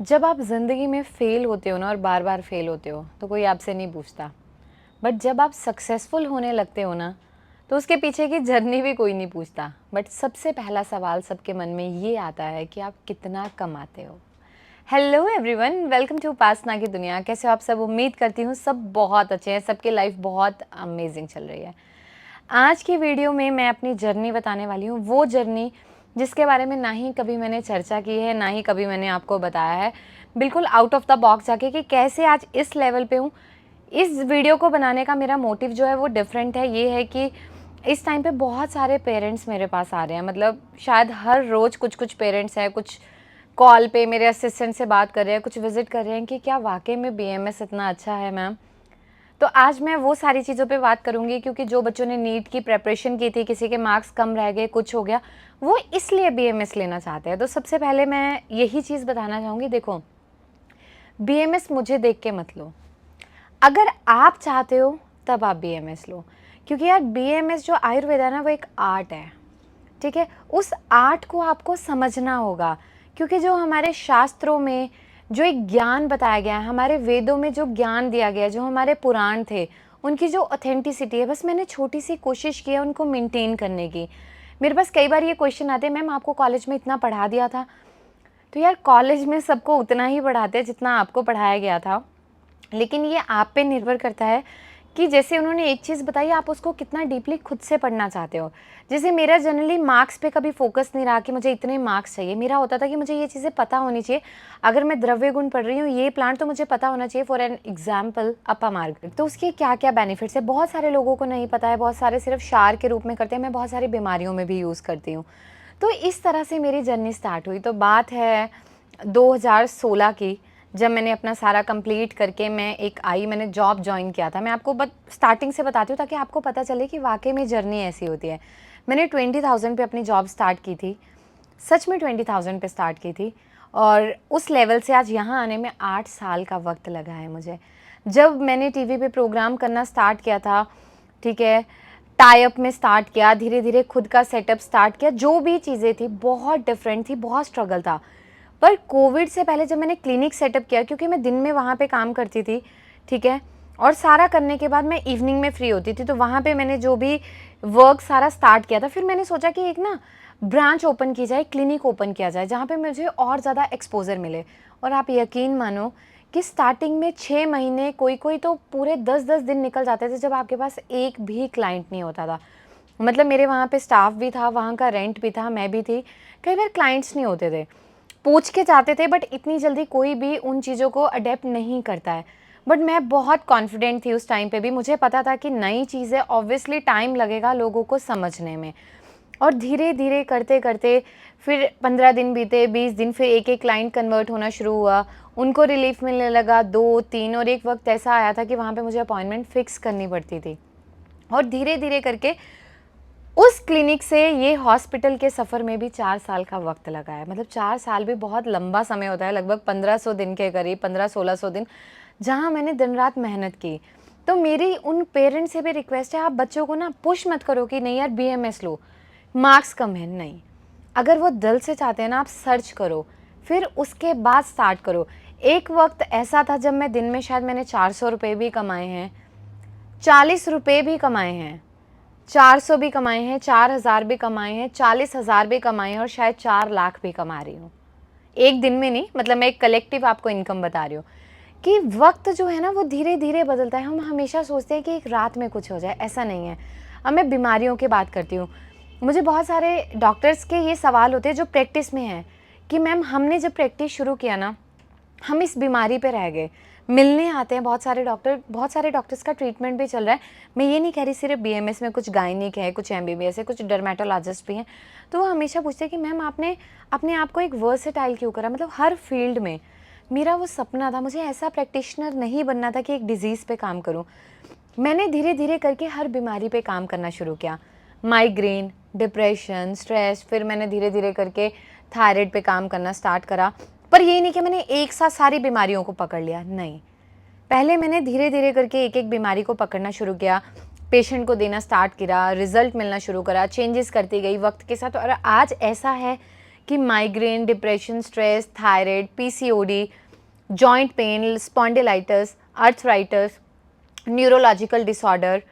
जब आप ज़िंदगी में फ़ेल होते हो ना और बार बार फ़ेल होते हो तो कोई आपसे नहीं पूछता। बट जब आप सक्सेसफुल होने लगते हो ना तो उसके पीछे की जर्नी भी कोई नहीं पूछता। बट सबसे पहला सवाल सबके मन में ये आता है कि आप कितना कमाते हो। हेलो एवरीवन, वेलकम टू उपासना की दुनिया। कैसे हो आप सब? उम्मीद करती हूँ सब बहुत अच्छे हैं, सबकी लाइफ बहुत अमेजिंग चल रही है। आज की वीडियो में मैं अपनी जर्नी बताने वाली हूँ, वो जर्नी जिसके बारे में ना ही कभी मैंने चर्चा की है, ना ही कभी मैंने आपको बताया है, बिल्कुल आउट ऑफ द बॉक्स जाके कि कैसे आज इस लेवल पे हूँ। इस वीडियो को बनाने का मेरा मोटिव जो है वो डिफरेंट है। ये है कि इस टाइम पे बहुत सारे पेरेंट्स मेरे पास आ रहे हैं, मतलब शायद हर रोज़ कुछ कुछ पेरेंट्स हैं, कुछ कॉल पे मेरे असिस्टेंट से बात कर रहे हैं, कुछ विजिट कर रहे हैं कि क्या वाकई में बीएमएस इतना अच्छा है मैम। तो आज मैं वो सारी चीज़ों पे बात करूँगी, क्योंकि जो बच्चों ने नीट की प्रिपरेशन की थी, किसी के मार्क्स कम रह गए, कुछ हो गया, वो इसलिए बीएमएस लेना चाहते हैं। तो सबसे पहले मैं यही चीज़ बताना चाहूँगी, देखो बीएमएस मुझे देख के मत लो। अगर आप चाहते हो तब आप बीएमएस लो, क्योंकि यार बीएमएस जो आयुर्वेद है ना वो एक आर्ट है, ठीक है। उस आर्ट को आपको समझना होगा, क्योंकि जो हमारे शास्त्रों में जो एक ज्ञान बताया गया है, हमारे वेदों में जो ज्ञान दिया गया है, जो हमारे पुराण थे, उनकी जो ऑथेंटिसिटी है, बस मैंने छोटी सी कोशिश की है उनको मेंटेन करने की। मेरे पास कई बार ये क्वेश्चन आते हैं, मैम आपको कॉलेज में इतना पढ़ा दिया था। तो यार कॉलेज में सबको उतना ही पढ़ाते हैं जितना आपको पढ़ाया गया था, लेकिन ये आप पे निर्भर करता है कि जैसे उन्होंने एक चीज़ बताई, आप उसको कितना डीपली खुद से पढ़ना चाहते हो। जैसे मेरा जनरली मार्क्स पे कभी फोकस नहीं रहा कि मुझे इतने मार्क्स चाहिए। मेरा होता था कि मुझे ये चीज़ें पता होनी चाहिए। अगर मैं द्रव्य गुण पढ़ रही हूँ, ये प्लांट, तो मुझे पता होना चाहिए। फॉर एन एग्जाम्पल अपामार्ग, तो उसके क्या क्या बेनिफिट्स है बहुत सारे लोगों को नहीं पता है। बहुत सारे सिर्फ क्षार के रूप में करते हैं, मैं बहुत सारी बीमारियों में भी यूज़ करती हूँ। तो इस तरह से मेरी जर्नी स्टार्ट हुई। तो बात है 2016 की, जब मैंने अपना सारा कंप्लीट करके मैं एक आई, मैंने जॉब ज्वाइन किया था। मैं आपको स्टार्टिंग से बताती हूँ ताकि आपको पता चले कि वाकई में जर्नी ऐसी होती है। मैंने 20,000 पे अपनी जॉब स्टार्ट की थी, सच में 20,000 पे स्टार्ट की थी, और उस लेवल से आज यहाँ आने में 8 साल का वक्त लगा है मुझे। जब मैंने टीवी पे प्रोग्राम करना स्टार्ट किया था, ठीक है, टाई अप में स्टार्ट किया, धीरे धीरे खुद का सेटअप स्टार्ट किया, जो भी चीज़ें थी बहुत डिफरेंट थी, बहुत स्ट्रगल था। पर कोविड से पहले जब मैंने क्लिनिक सेटअप किया, क्योंकि मैं दिन में वहाँ पे काम करती थी, ठीक है, और सारा करने के बाद मैं इवनिंग में फ्री होती थी, तो वहाँ पे मैंने जो भी वर्क सारा स्टार्ट किया था, फिर मैंने सोचा कि एक ना ब्रांच ओपन की जाए, क्लिनिक ओपन किया जाए, जहाँ पे मुझे और ज़्यादा एक्सपोजर मिले। और आप यकीन मानो कि स्टार्टिंग में 6 महीने, कोई कोई तो पूरे 10-10 दिन निकल जाते थे जब आपके पास एक भी क्लाइंट नहीं होता था। मतलब मेरे वहाँ पे स्टाफ भी था, वहाँ का रेंट भी था, मैं भी थी। कई बार क्लाइंट्स नहीं होते थे, पूछ के जाते थे, बट इतनी जल्दी कोई भी उन चीज़ों को अडेप्ट नहीं करता है। बट मैं बहुत कॉन्फिडेंट थी उस टाइम पे भी। मुझे पता था कि नई चीज़ें ऑब्वियसली टाइम लगेगा लोगों को समझने में। और धीरे धीरे करते करते फिर 15 दिन बीते, 20 दिन, फिर एक एक क्लाइंट कन्वर्ट होना शुरू हुआ, उनको रिलीफ मिलने लगा, 2-3, और एक वक्त ऐसा आया था कि वहाँ पे मुझे अपॉइंटमेंट फ़िक्स करनी पड़ती थी। और धीरे धीरे करके उस क्लिनिक से ये हॉस्पिटल के सफ़र में भी 4 साल का वक्त लगा है। मतलब 4 साल भी बहुत लंबा समय होता है, लगभग 1500 दिन के करीब, 1500-1600 दिन, जहाँ मैंने दिन रात मेहनत की। तो मेरी उन पेरेंट्स से भी रिक्वेस्ट है, आप बच्चों को ना पुश मत करो कि नहीं यार बीएमएस लो, मार्क्स कम है, नहीं। अगर वो दिल से चाहते हैं ना, आप सर्च करो, फिर उसके बाद स्टार्ट करो। एक वक्त ऐसा था जब मैं दिन में शायद मैंने 400 रुपये भी कमाए हैं, 40 रुपये भी कमाए हैं, 400 भी कमाए हैं, 4,000 भी कमाए हैं, 40,000 भी कमाए हैं, और शायद 4 लाख भी कमा रही हूँ एक दिन में। नहीं, मतलब मैं एक कलेक्टिव आपको इनकम बता रही हूँ कि वक्त जो है ना वो धीरे धीरे बदलता है। हम हमेशा सोचते हैं कि एक रात में कुछ हो जाए, ऐसा नहीं है। अब मैं बीमारियों की बात करती हूँ, मुझे बहुत सारे डॉक्टर्स के ये सवाल होते हैं जो प्रैक्टिस में हैं कि मैम हमने जब प्रैक्टिस शुरू किया ना, हम इस बीमारी पे रह गए। मिलने आते हैं बहुत सारे डॉक्टर, बहुत सारे डॉक्टर्स का ट्रीटमेंट भी चल रहा है। मैं ये नहीं कह रही सिर्फ बीएमएस में, कुछ गायनिक है, कुछ एमबीबीएस है, कुछ डर्मेटोलॉजिस्ट भी हैं। तो वो हमेशा पूछते हैं कि मैम आपने अपने आप को एक वर्सेटाइल क्यों करा, मतलब हर फील्ड में। मेरा वो सपना था, मुझे ऐसा प्रैक्टिशनर नहीं बनना था कि एक डिजीज़ पे काम करूँ। मैंने धीरे धीरे करके हर बीमारी पे काम करना शुरू किया, माइग्रेन, डिप्रेशन, स्ट्रेस, फिर मैंने धीरे धीरे करके थायराइड पे काम करना स्टार्ट करा। पर ये नहीं कि मैंने एक साथ सारी बीमारियों को पकड़ लिया, नहीं। पहले मैंने धीरे धीरे करके एक एक बीमारी को पकड़ना शुरू किया, पेशेंट को देना स्टार्ट किया, रिजल्ट मिलना शुरू करा, चेंजेस करती गई वक्त के साथ। और आज ऐसा है कि migraine, depression, stress, thyroid, PCOD, joint pain, spondylitis, arthritis, neurological disorder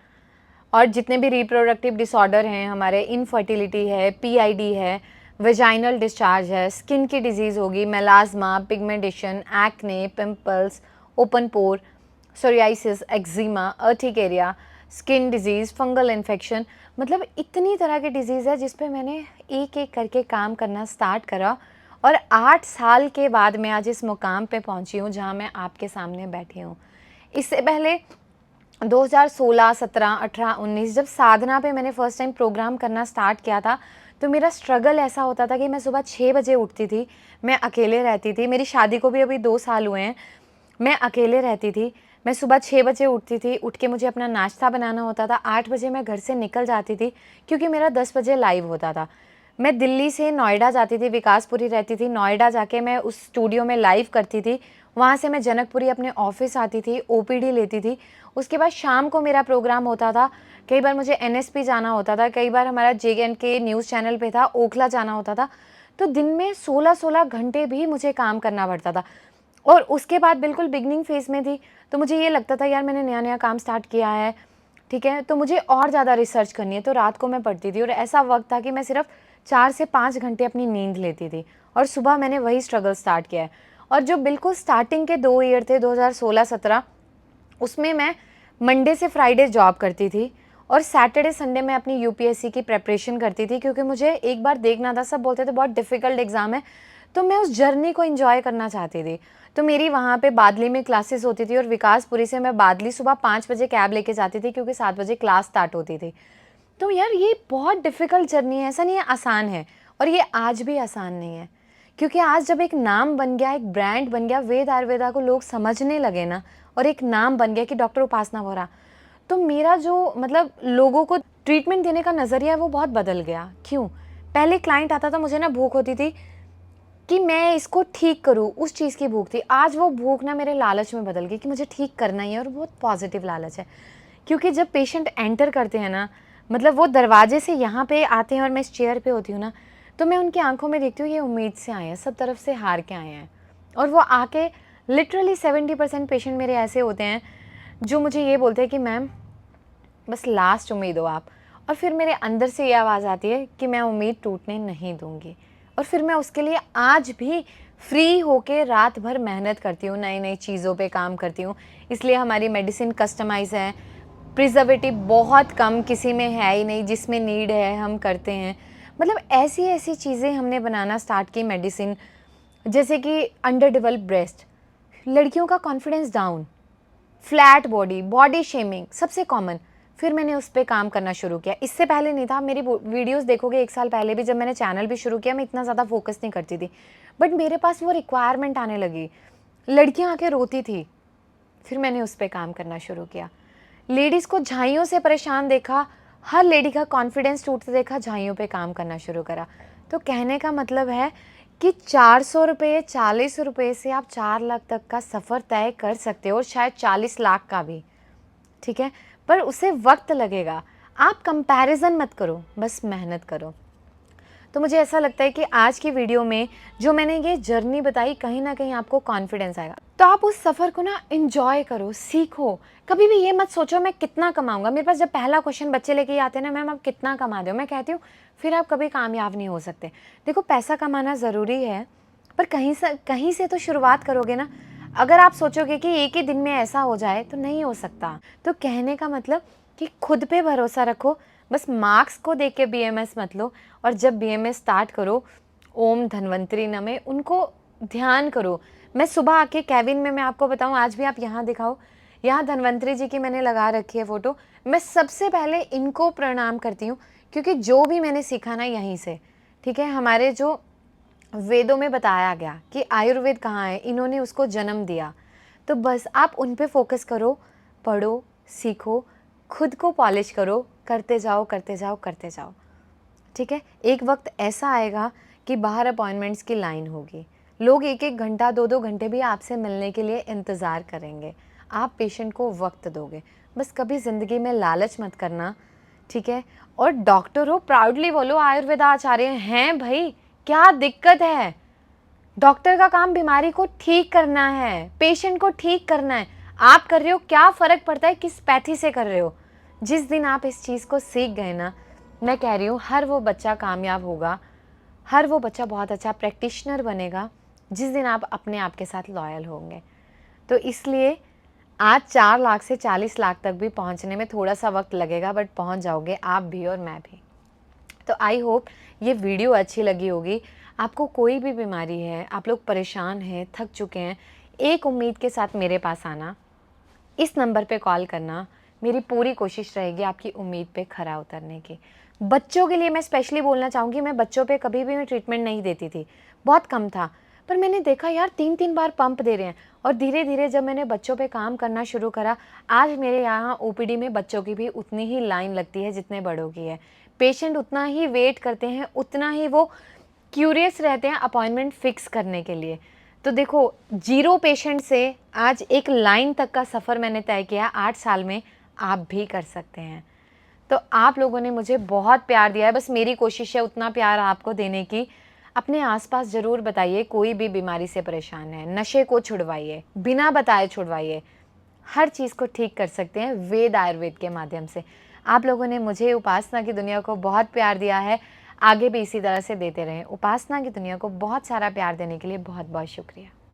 और जितने भी रिप्रोडक्टिव डिसऑर्डर हैं हमारे, इनफर्टिलिटी है, पीआईडी है, वेजाइनल डिस्चार्ज है, स्किन की डिजीज़ होगी, melasma, pigmentation, acne, pimples, open pore, psoriasis, eczema, urticaria, skin disease, fungal infection, मतलब इतनी तरह की डिजीज़ है जिस पे मैंने एक एक करके काम करना स्टार्ट करा और 8 साल के बाद मैं आज इस मुकाम पे पहुंची हूँ जहाँ मैं आपके सामने बैठी हूँ। इससे पहले 2016, 17, 18, 19 जब साधना पे मैंने फ़र्स्ट टाइम प्रोग्राम करना स्टार्ट किया था, तो मेरा स्ट्रगल ऐसा होता था कि मैं सुबह 6 बजे उठती थी, मैं अकेले रहती थी, मेरी शादी को भी अभी 2 साल हुए हैं, मैं अकेले रहती थी, मैं सुबह 6 बजे उठती थी, उठ के मुझे अपना नाश्ता बनाना होता था, 8 बजे मैं घर से निकल जाती थी क्योंकि मेरा 10 बजे लाइव होता था। मैं दिल्ली से नोएडा जाती थी, विकासपुरी रहती थी, नोएडा जाके मैं उस स्टूडियो में लाइव करती थी, वहाँ से मैं जनकपुरी अपने ऑफिस आती थी, ओपीडी लेती थी, उसके बाद शाम को मेरा प्रोग्राम होता था, कई बार मुझे एनएसपी जाना होता था, कई बार हमारा JNK न्यूज़ चैनल पे था, ओखला जाना होता था, तो दिन में 16-16 घंटे भी मुझे काम करना पड़ता था। और उसके बाद बिल्कुल बिगनिंग फेज़ में थी, तो मुझे ये लगता था यार मैंने नया-नया काम स्टार्ट किया है, ठीक है, तो मुझे और ज़्यादा रिसर्च करनी है, तो रात को मैं पढ़ती थी और ऐसा वक्त था कि मैं सिर्फ 4 से 5 घंटे अपनी नींद लेती थी और सुबह मैंने वही स्ट्रगल स्टार्ट किया है। और जो बिल्कुल स्टार्टिंग के 2 ईयर थे 2016-17, उसमें मैं मंडे से फ्राइडे जॉब करती थी और सैटरडे संडे में अपनी यूपीएससी की प्रिपरेशन करती थी क्योंकि मुझे एक बार देखना था, सब बोलते थे बहुत डिफ़िकल्ट एग्ज़ाम है, तो मैं उस जर्नी को एंजॉय करना चाहती थी। तो मेरी वहाँ पे बादली में क्लासेस होती थी और विकासपुरी से मैं बादली सुबह 5 बजे कैब लेके जाती थी क्योंकि 7 बजे क्लास स्टार्ट होती थी। तो यार ये बहुत डिफ़िकल्ट जर्नी है, ऐसा नहीं है आसान है, और ये आज भी आसान नहीं है, क्योंकि आज जब एक नाम बन गया, एक ब्रांड बन गया, वेद आयुर्वेदा को लोग समझने लगे ना, और एक नाम बन गया कि डॉक्टर उपासना वोरा, तो मेरा जो मतलब लोगों को ट्रीटमेंट देने का नज़रिया है वो बहुत बदल गया। क्यों? पहले क्लाइंट आता था, मुझे ना भूख होती थी कि मैं इसको ठीक करूँ, उस चीज़ की भूख थी। आज वो भूख ना मेरे लालच में बदल गई कि मुझे ठीक करना ही है, और बहुत पॉजिटिव लालच है। क्योंकि जब पेशेंट एंटर करते हैं ना, मतलब वो दरवाजे से यहाँ पे आते हैं और मैं इस चेयर पे होती हूँ ना, तो मैं उनकी आंखों में देखती हूँ ये उम्मीद से आए हैं, सब तरफ से हार के आए हैं, और वो आके लिटरली 70% पेशेंट मेरे ऐसे होते हैं जो मुझे ये बोलते हैं कि मैम बस लास्ट उम्मीद हो आप। और फिर मेरे अंदर से ये आवाज़ आती है कि मैं उम्मीद टूटने नहीं दूंगी, और फिर मैं उसके लिए आज भी फ्री होके रात भर मेहनत करती हूँ, नई नई चीज़ों पे काम करती हूँ। इसलिए हमारी मेडिसिन कस्टमाइज़ है, प्रिजर्वेटिव बहुत कम किसी में है ही नहीं, जिसमें नीड है हम करते हैं। मतलब ऐसी ऐसी चीज़ें हमने बनाना स्टार्ट की मेडिसिन, जैसे कि अंडर डेवलप ब्रेस्ट, लड़कियों का confidence down, flat body, body shaming सबसे कॉमन, फिर मैंने उस पर काम करना शुरू किया। इससे पहले नहीं था, मेरी वीडियोस देखोगे 1 साल पहले भी, जब मैंने चैनल भी शुरू किया मैं इतना ज़्यादा फोकस नहीं करती थी, बट मेरे पास वो रिक्वायरमेंट आने लगी, लड़कियां आके रोती थी, फिर मैंने उस पर काम करना शुरू किया। लेडीज़ को झाइयों से परेशान देखा, हर लेडी का कॉन्फिडेंस टूटते देखा, झाइयों पे काम करना शुरू करा। तो कहने का मतलब है कि 400 रुपये, 40 रुपये से आप 4 लाख तक का सफ़र तय कर सकते हो, और शायद 40 लाख का भी, ठीक है, पर उसे वक्त लगेगा। आप कंपैरिजन मत करो, बस मेहनत करो। तो मुझे ऐसा लगता है कि आज की वीडियो में जो मैंने ये जर्नी बताई, कहीं ना कहीं आपको कॉन्फिडेंस आएगा। तो आप उस सफ़र को ना एंजॉय करो, सीखो। कभी भी ये मत सोचो मैं कितना कमाऊंगा। मेरे पास जब पहला क्वेश्चन बच्चे लेके आते हैं ना, मैम आप कितना कमा दो, मैं कहती हूँ फिर आप कभी कामयाब नहीं हो सकते। देखो पैसा कमाना ज़रूरी है, पर कहीं से तो शुरुआत करोगे ना। अगर आप सोचोगे कि एक ही दिन में ऐसा हो जाए, तो नहीं हो सकता। तो कहने का मतलब कि खुद पे भरोसा रखो, बस मार्क्स को देख के BMS मत लो, और जब BMS स्टार्ट करो, ओम धन्वंतरी नमः उनको ध्यान करो। मैं सुबह आके कैबिन में, मैं आपको बताऊं, आज भी आप यहाँ दिखाओ, यहाँ धन्वंतरी जी की मैंने लगा रखी है फ़ोटो। मैं सबसे पहले इनको प्रणाम करती हूँ, क्योंकि जो भी मैंने सीखा ना यहीं से, ठीक है, हमारे जो वेदों में बताया गया कि आयुर्वेद कहाँ है, इन्होंने उसको जन्म दिया। तो बस आप उन पे फोकस करो, पढ़ो, सीखो, खुद को पॉलिश करो, करते जाओ करते जाओ करते जाओ, ठीक है। एक वक्त ऐसा आएगा कि बाहर अपॉइंटमेंट्स की लाइन होगी, लोग 1-1 घंटा, 2-2 घंटे भी आपसे मिलने के लिए इंतज़ार करेंगे। आप पेशेंट को वक्त दोगे, बस कभी ज़िंदगी में लालच मत करना, ठीक है। और डॉक्टर हो, प्राउडली बोलो आयुर्वेदाचार्य हैं भाई, क्या दिक्कत है? डॉक्टर का काम बीमारी को ठीक करना है, पेशेंट को ठीक करना है। आप कर रहे हो, क्या फ़र्क पड़ता है किस पैथी से कर रहे हो? जिस दिन आप इस चीज़ को सीख गए ना, मैं कह रही हूँ हर वो बच्चा कामयाब होगा, हर वो बच्चा बहुत अच्छा प्रैक्टिशनर बनेगा, जिस दिन आप अपने आप के साथ लॉयल होंगे। तो इसलिए आज 4 लाख से 40 लाख तक भी पहुँचने में थोड़ा-सा वक़्त लगेगा, बट पहुँच जाओगे आप भी और मैं भी। तो आई होप ये वीडियो अच्छी लगी होगी। आपको कोई भी बीमारी है, आप लोग परेशान हैं, थक चुके हैं, एक उम्मीद के साथ मेरे पास आना, इस नंबर पे कॉल करना। मेरी पूरी कोशिश रहेगी आपकी उम्मीद पे खरा उतरने की। बच्चों के लिए मैं स्पेशली बोलना चाहूँगी, मैं बच्चों पे कभी भी मैं ट्रीटमेंट नहीं देती थी, बहुत कम था। पर मैंने देखा यार 3-3 बार पंप दे रहे हैं, और धीरे-धीरे जब मैंने बच्चों पे काम करना शुरू करा, आज मेरे यहाँ ओपीडी में बच्चों की भी उतनी ही लाइन लगती है जितने बड़ों की है। पेशेंट उतना ही वेट करते हैं, उतना ही वो क्यूरियस रहते हैं अपॉइंटमेंट फ़िक्स करने के लिए। तो देखो, 0 पेशेंट से आज एक लाइन तक का सफ़र मैंने तय किया 8 साल में, आप भी कर सकते हैं। तो आप लोगों ने मुझे बहुत प्यार दिया है, बस मेरी कोशिश है उतना प्यार आपको देने की। अपने आस-पास ज़रूर बताइए कोई भी बीमारी से परेशान है, नशे को छुड़वाइए, बिना बताए छुड़वाइए। हर चीज़ को ठीक कर सकते हैं वेद आयुर्वेद के माध्यम से। आप लोगों ने मुझे उपासना की दुनिया को बहुत प्यार दिया है, आगे भी इसी तरह से देते रहें। उपासना की दुनिया को बहुत सारा प्यार देने के लिए बहुत-बहुत शुक्रिया।